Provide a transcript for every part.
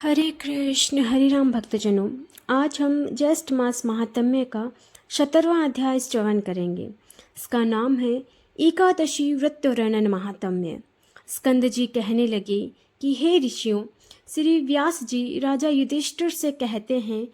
हरे राम भक्तजनों। आज हम ज्येष्ठ मास महात्म्य का 17वां अध्याय श्रवण करेंगे। इसका नाम है एकादशी व्रत वर्णन महात्म्य। स्कंद जी कहने लगे कि हे ऋषियों, श्री व्यास जी राजा युधिष्ठिर से कहते हैं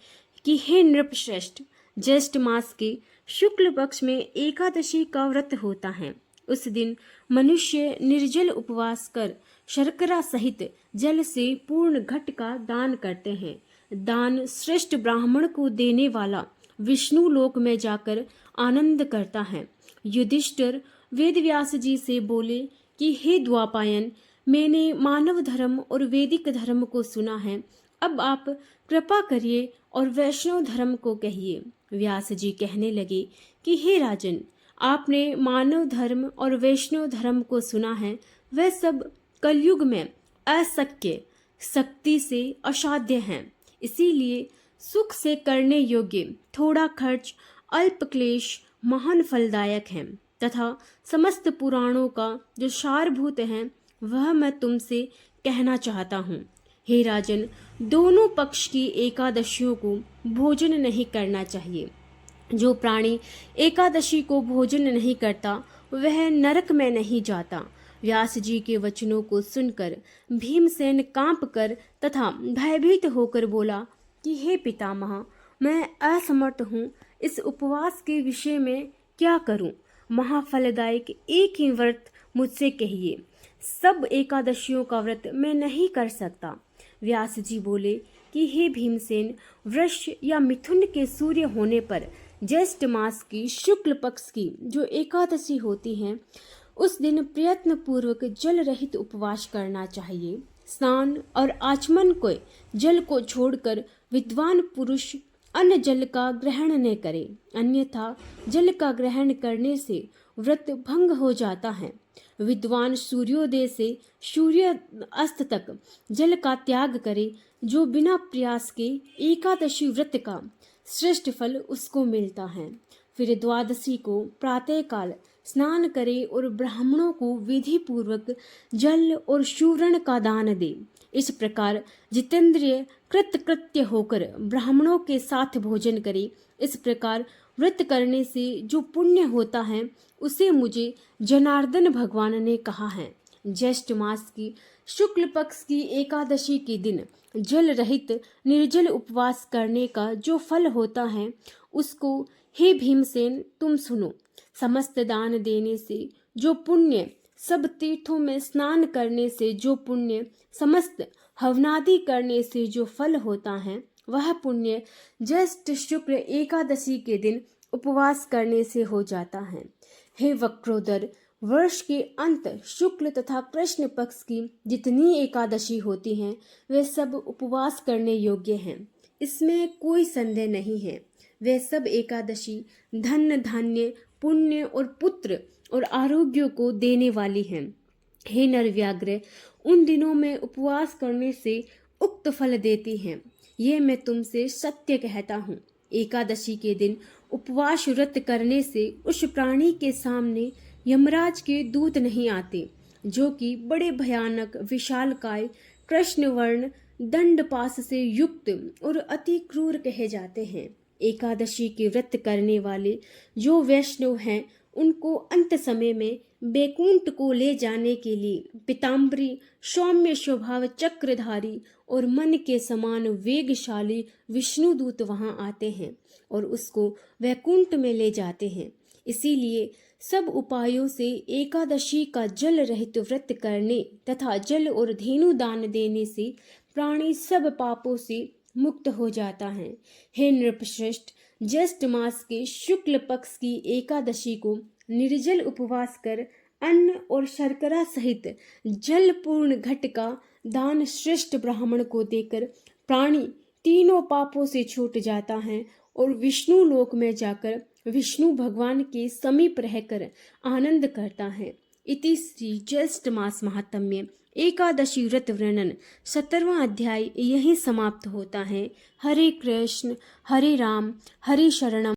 कि हे नृपश्रेष्ठ, ज्येष्ठ मास के शुक्ल पक्ष में एकादशी का व्रत होता है। उस दिन मनुष्य निर्जल उपवास कर शर्करा सहित जल से पूर्ण घट का दान करते हैं। दान श्रेष्ठ ब्राह्मण को देने वाला विष्णु लोक में जाकर आनंद करता है। युधिष्ठिर वेदव्यास जी से बोले कि हे द्वापायन, मैंने मानव धर्म और वैदिक धर्म को सुना है, अब आप कृपा करिए और वैष्णव धर्म को कहिए। व्यास जी कहने लगे कि हे राजन, आपने मानव धर्म और वैष्णव धर्म को सुना है, वह सब कलयुग में अशक्य, शक्ति से असाध्य हैं। इसीलिए सुख से करने योग्य थोड़ा खर्च, अल्प क्लेश महान फलदायक हैं तथा समस्त पुराणों का जो सारभूत है वह मैं तुमसे कहना चाहता हूँ। हे राजन, दोनों पक्ष की एकादशियों को भोजन नहीं करना चाहिए। जो प्राणी एकादशी को भोजन नहीं करता वह नरक में नहीं जाता। व्यास जी के वचनों को सुनकर भीमसेन कांप कर तथा भयभीत होकर बोला कि हे पितामह, मैं असमर्थ हूँ, इस उपवास के विषय में क्या करूँ? महाफलदायक एक ही व्रत मुझसे कहिए। सब एकादशियों का व्रत मैं नहीं कर सकता। व्यास जी बोले कि हे भीमसेन, वृष या मिथुन के सूर्य होने पर ज्येष्ठ मास की शुक्ल पक्ष की जो एकादशी होती है, उस दिन प्रयत्न पूर्वक जल रहित उपवास करना चाहिए। स्नान और आचमन के जल को छोड़कर विद्वान पुरुष अन्य जल का ग्रहण न करे, अन्यथा जल का ग्रहण करने से व्रत भंग हो जाता है। विद्वान सूर्योदय से सूर्य अस्त तक जल का त्याग करे, जो बिना प्रयास के एकादशी व्रत का श्रेष्ठ फल उसको मिलता है। फिर द्वादशी को प्रातःकाल स्नान करे और ब्राह्मणों को विधि पूर्वक जल और शूरण का दान दे। इस प्रकार जितेंद्रिय कृतकृत्य होकर ब्राह्मणों के साथ भोजन करे। इस प्रकार व्रत करने से जो पुण्य होता है उसे मुझे जनार्दन भगवान ने कहा है। ज्येष्ठ मास की शुक्ल पक्ष की एकादशी के दिन जल रहित निर्जल उपवास करने का जो फल होता है उसको हे भीमसेन तुम सुनो। समस्त दान देने से जो पुण्य, सब तीर्थों में स्नान करने से जो पुण्य, समस्त हवनादि करने से जो फल होता है, वह पुण्य ज्येष्ठ शुक्ल एकादशी के दिन उपवास करने से हो जाता है। हे वक्रोदर, वर्ष के अंत शुक्ल तथा कृष्ण पक्ष की जितनी एकादशी होती हैं वे सब उपवास करने योग्य हैं, इसमें कोई संदेह नहीं है। वे सब एकादशी धन धान्य, पुण्य और पुत्र और आरोग्य को देने वाली हैं। हे नरव्याघ्र, उन दिनों में उपवास करने से उक्त फल देती हैं, ये मैं तुमसे सत्य कहता हूँ। एकादशी के दिन उपवास व्रत करने से उस प्राणी के सामने यमराज के दूत नहीं आते, जो कि बड़े भयानक विशालकाय, कृष्ण वर्ण, दंड पास से युक्त और अति क्रूर कहे जाते हैं। एकादशी के व्रत करने वाले जो वैष्णव हैं उनको अंत समय में बैकुंठ को ले जाने के लिए पीताम्बरी, सौम्य स्वभाव, चक्रधारी और मन के समान वेगशाली विष्णुदूत वहां आते हैं और उसको वैकुंठ में ले जाते हैं। इसीलिए सब उपायों से एकादशी का जल रहित व्रत करने तथा जल और धेनु दान देने से प्राणी सब पापों से मुक्त हो जाता है। हे नृपश्रेष्ठ, ज्येष्ठ मास के शुक्ल पक्ष की एकादशी को निर्जल उपवास कर अन्न और शर्करा सहित जल पूर्ण घट का दान श्रेष्ठ ब्राह्मण को देकर प्राणी तीनों पापों से छूट जाता है और विष्णु लोक में जाकर विष्णु भगवान के समीप रहकर आनंद करता है। इति श्री ज्येष्ठ मास महात्म्य एकादशी व्रत वर्णन 17वां अध्याय यहीं समाप्त होता है। हरे कृष्ण, हरे राम, हरे शरणम।